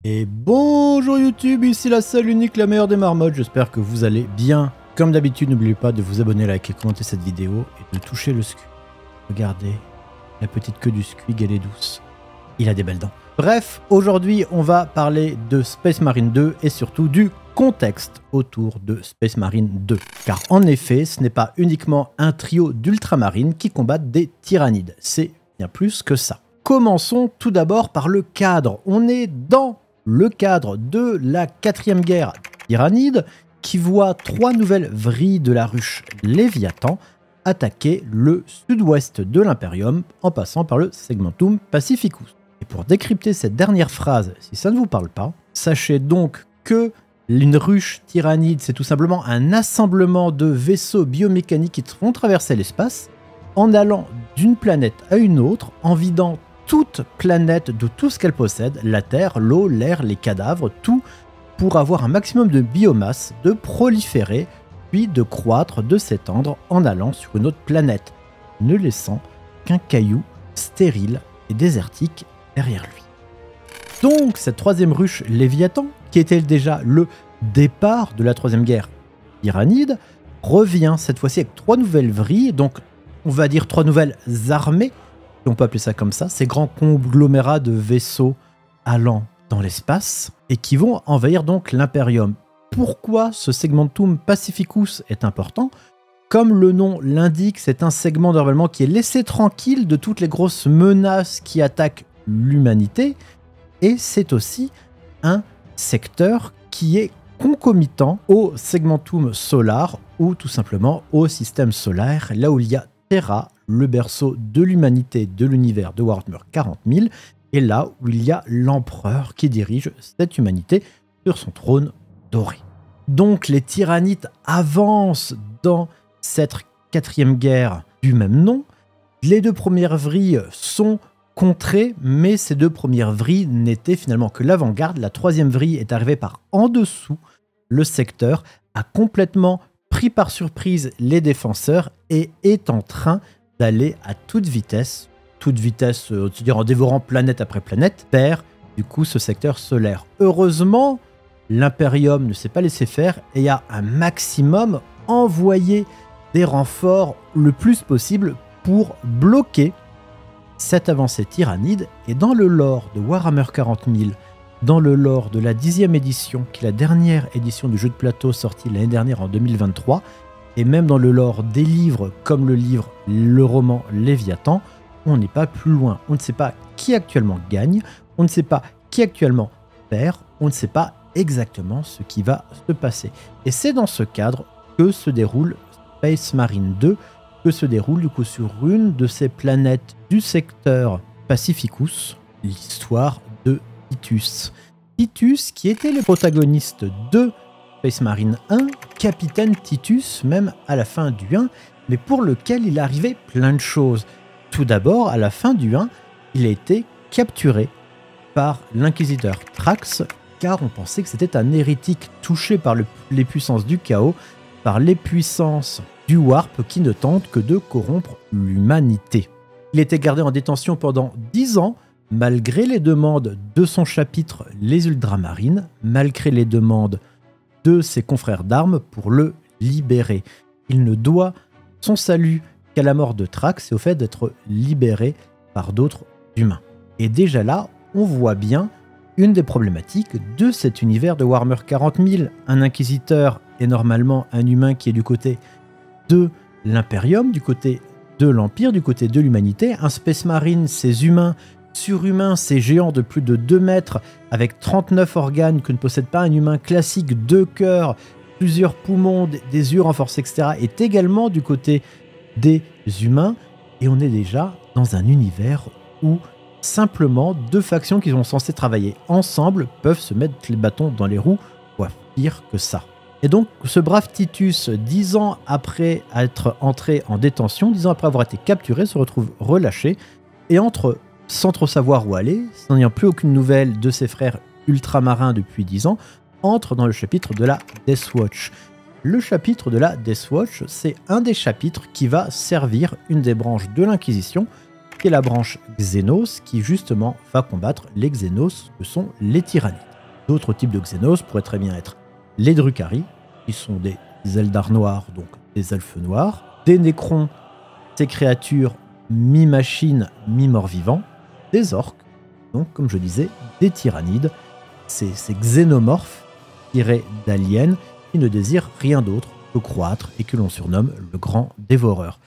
Et bonjour YouTube, ici la seule, unique, la meilleure des marmottes, j'espère que vous allez bien. Comme d'habitude, n'oubliez pas de vous abonner, liker, commenter cette vidéo et de toucher le squig. Regardez, la petite queue du squig, elle est douce. Il a des belles dents. Bref, aujourd'hui, on va parler de Space Marine 2 et surtout du contexte autour de Space Marine 2. Car en effet, ce n'est pas uniquement un trio d'ultramarines qui combattent des tyrannides, c'est bien plus que ça. Commençons tout d'abord par le cadre. On est dans le cadre de la 4e guerre tyrannide qui voit 3 nouvelles vrilles de la ruche Léviathan attaquer le sud-ouest de l'Imperium en passant par le Segmentum Pacificus. Et pour décrypter cette dernière phrase, si ça ne vous parle pas, sachez donc que une ruche tyrannide, c'est tout simplement un assemblement de vaisseaux biomécaniques qui vont traverser l'espace en allant d'une planète à une autre, en vidant toute planète de tout ce qu'elle possède, la Terre, l'eau, l'air, les cadavres, tout, pour avoir un maximum de biomasse, de proliférer, puis de croître, de s'étendre en allant sur une autre planète, ne laissant qu'un caillou stérile et désertique derrière lui. Donc cette 3e ruche Léviathan, qui était déjà le départ de la 3e guerre tyrannide, revient cette fois-ci avec 3 nouvelles vrilles, donc on va dire 3 nouvelles armées, on peut appeler ça comme ça, ces grands conglomérats de vaisseaux allant dans l'espace et qui vont envahir donc l'Imperium. Pourquoi ce Segmentum Pacificus est important? Comme le nom l'indique, c'est un segment normalement qui est laissé tranquille de toutes les grosses menaces qui attaquent l'humanité et c'est aussi un secteur qui est concomitant au Segmentum Solar ou tout simplement au système solaire, là où il y a Terra, le berceau de l'humanité de l'univers de Warhammer 40 000, et là où il y a l'empereur qui dirige cette humanité sur son trône doré. Donc les tyrannites avancent dans cette 4e guerre du même nom. Les 2 premières vrilles sont contrées, mais ces 2 premières vrilles n'étaient finalement que l'avant-garde. La 3e vrille est arrivée par en dessous. Le secteur a complètement pris par surprise les défenseurs et est en train d'aller à toute vitesse, c'est-à-dire en dévorant planète après planète, vers du coup ce secteur solaire. Heureusement, l'Imperium ne s'est pas laissé faire et a un maximum envoyé des renforts le plus possible pour bloquer cette avancée tyrannide. Et dans le lore de Warhammer 40 000, dans le lore de la 10e édition, qui est la dernière édition du jeu de plateau sorti l'année dernière en 2023, et même dans le lore des livres comme le roman Léviathan, on n'est pas plus loin. On ne sait pas qui actuellement gagne, on ne sait pas qui actuellement perd, on ne sait pas exactement ce qui va se passer. Et c'est dans ce cadre que se déroule Space Marine 2, que se déroule du coup sur une de ces planètes du secteur Pacificus, l'histoire de Titus. Titus qui était le protagoniste de Space Marine 1, Capitaine Titus, même à la fin du 1, mais pour lequel il arrivait plein de choses. Tout d'abord, à la fin du 1, il a été capturé par l'inquisiteur Thrax, car on pensait que c'était un hérétique touché par les puissances du chaos, par les puissances du Warp qui ne tentent que de corrompre l'humanité. Il était gardé en détention pendant 10 ans, malgré les demandes de son chapitre Les Ultramarines, malgré les demandes de ses confrères d'armes pour le libérer. Il ne doit son salut qu'à la mort de Thrax et au fait d'être libéré par d'autres humains. Et déjà là, on voit bien une des problématiques de cet univers de Warhammer 40 000. Un inquisiteur est normalement un humain qui est du côté de l'Imperium, du côté de l'Empire, du côté de l'humanité. Un Space Marine, ces humains surhumains, ces géants de plus de 2 mètres, avec 39 organes que ne possède pas un humain classique, 2 cœurs, plusieurs poumons, des yeux renforcés, etc., est également du côté des humains. Et on est déjà dans un univers où simplement 2 factions qui sont censées travailler ensemble peuvent se mettre les bâtons dans les roues, voire pire que ça. Et donc ce brave Titus, 10 ans après être entré en détention, 10 ans après avoir été capturé, se retrouve relâché et entre sans trop savoir où aller, sans n'ayant plus aucune nouvelle de ses frères ultramarins depuis 10 ans, entre dans le chapitre de la Death Watch. Le chapitre de la Death Watch, c'est un des chapitres qui va servir une des branches de l'Inquisition, qui est la branche Xénos, qui justement va combattre les Xénos, que sont les tyrannides. d'autres types de Xénos pourraient très bien être les Drukhari, qui sont des Eldar noirs, donc des elfes noirs, des Nécrons, ces créatures mi-machines, mi-morts-vivants, des orques, donc comme je disais, des tyrannides, ces xénomorphes tirés d'aliens qui ne désirent rien d'autre que croître et que l'on surnomme le grand dévoreur.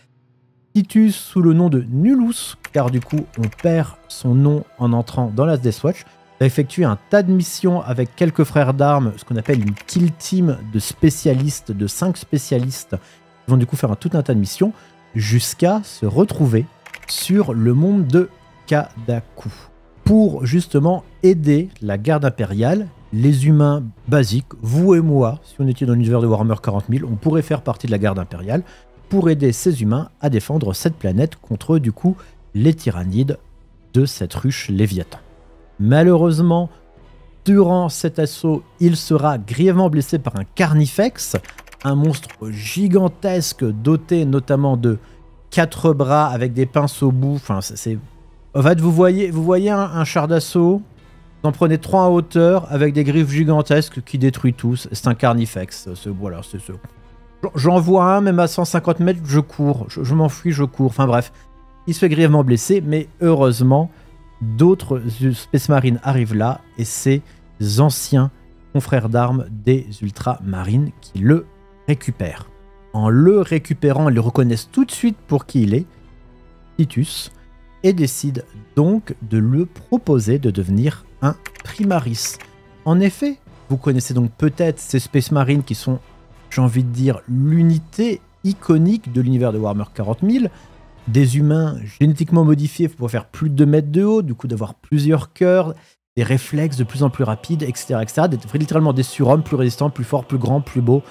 Titus sous le nom de Nullus, car du coup on perd son nom en entrant dans la Deathwatch, va effectuer un tas de missions avec quelques frères d'armes, ce qu'on appelle une kill team de spécialistes, de 5 spécialistes, qui vont du coup faire tout un tas de missions, jusqu'à se retrouver sur le monde de Kadaku, pour justement aider la garde impériale, les humains basiques, vous et moi, si on était dans l'univers de Warhammer 40 000, on pourrait faire partie de la garde impériale, pour aider ces humains à défendre cette planète contre du coup les tyrannides de cette ruche Léviathan. Malheureusement, durant cet assaut, il sera grièvement blessé par un Carnifex, un monstre gigantesque doté notamment de 4 bras avec des pinces au bout. Enfin, en fait, vous voyez un char d'assaut, vous en prenez 3 en hauteur avec des griffes gigantesques qui détruit tous. C'est un Carnifex. Voilà, c'est ça. J'en vois un, même à 150 mètres, je cours. Je m'enfuis, je cours. Enfin bref, il se fait grièvement blessé, mais heureusement, d'autres Space Marines arrivent là, et ces anciens confrères d'armes des Ultramarines qui le récupèrent. En le récupérant, ils le reconnaissent tout de suite pour qui il est, Titus, et décident donc de lui proposer de devenir un Primaris. En effet, vous connaissez donc peut-être ces Space Marines qui sont, j'ai envie de dire, l'unité iconique de l'univers de Warhammer 40 000, des humains génétiquement modifiés pour faire plus de 2 mètres de haut, du coup d'avoir plusieurs cœurs, des réflexes de plus en plus rapides, etc. D'être littéralement des surhommes, plus résistants, plus forts, plus grands, plus beaux.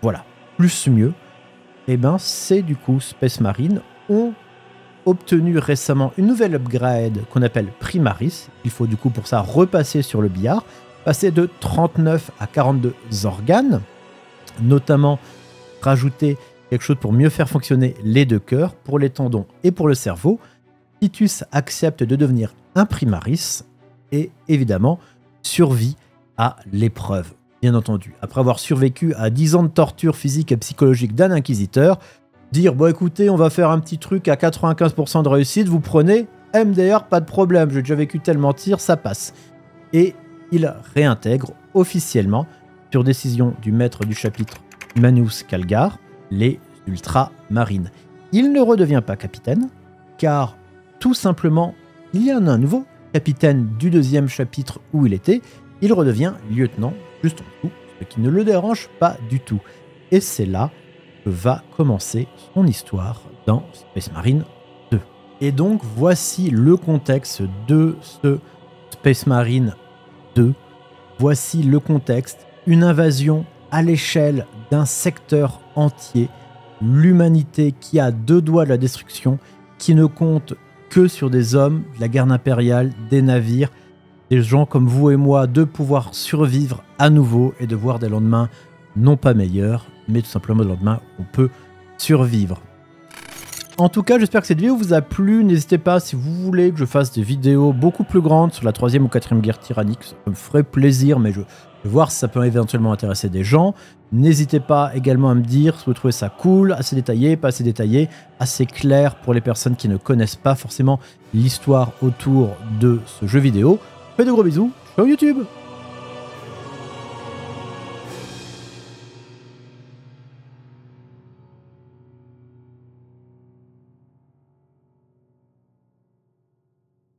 Voilà, plus mieux. Et ben c'est du coup Space Marine ont obtenu récemment une nouvelle upgrade qu'on appelle Primaris. Il faut du coup pour ça repasser sur le billard, passer de 39 à 42 organes, notamment rajouter quelque chose pour mieux faire fonctionner les 2 cœurs, pour les tendons et pour le cerveau. Titus accepte de devenir un Primaris et évidemment survit à l'épreuve. Bien entendu, après avoir survécu à 10 ans de torture physique et psychologique d'un inquisiteur, dire bon écoutez, on va faire un petit truc à 95% de réussite, vous prenez MDR, pas de problème, j'ai déjà vécu tellement de tirs, ça passe. Et il réintègre officiellement, sur décision du maître du chapitre Manus Calgar, les Ultramarines. Il ne redevient pas capitaine, car tout simplement, il y en a un nouveau capitaine du 2e chapitre où il était, il redevient lieutenant juste en dessous, ce qui ne le dérange pas du tout. Et c'est là que va commencer son histoire dans Space Marine 2. Et donc voici le contexte de ce Space Marine 2. Voici le contexte, une invasion à l'échelle d'un secteur entier, l'humanité qui a 2 doigts de la destruction, qui ne compte que sur des hommes, de la garde impériale, des navires, des gens comme vous et moi, de pouvoir survivre à nouveau et de voir des lendemains non pas meilleurs, mais tout simplement des lendemains où on peut survivre. En tout cas, j'espère que cette vidéo vous a plu. N'hésitez pas, si vous voulez que je fasse des vidéos beaucoup plus grandes sur la 3e ou 4e guerre tyrannique, ça me ferait plaisir, mais je vais voir si ça peut éventuellement intéresser des gens. N'hésitez pas également à me dire si vous trouvez ça cool, assez détaillé, pas assez détaillé, assez clair pour les personnes qui ne connaissent pas forcément l'histoire autour de ce jeu vidéo. Faites de gros bisous sur YouTube.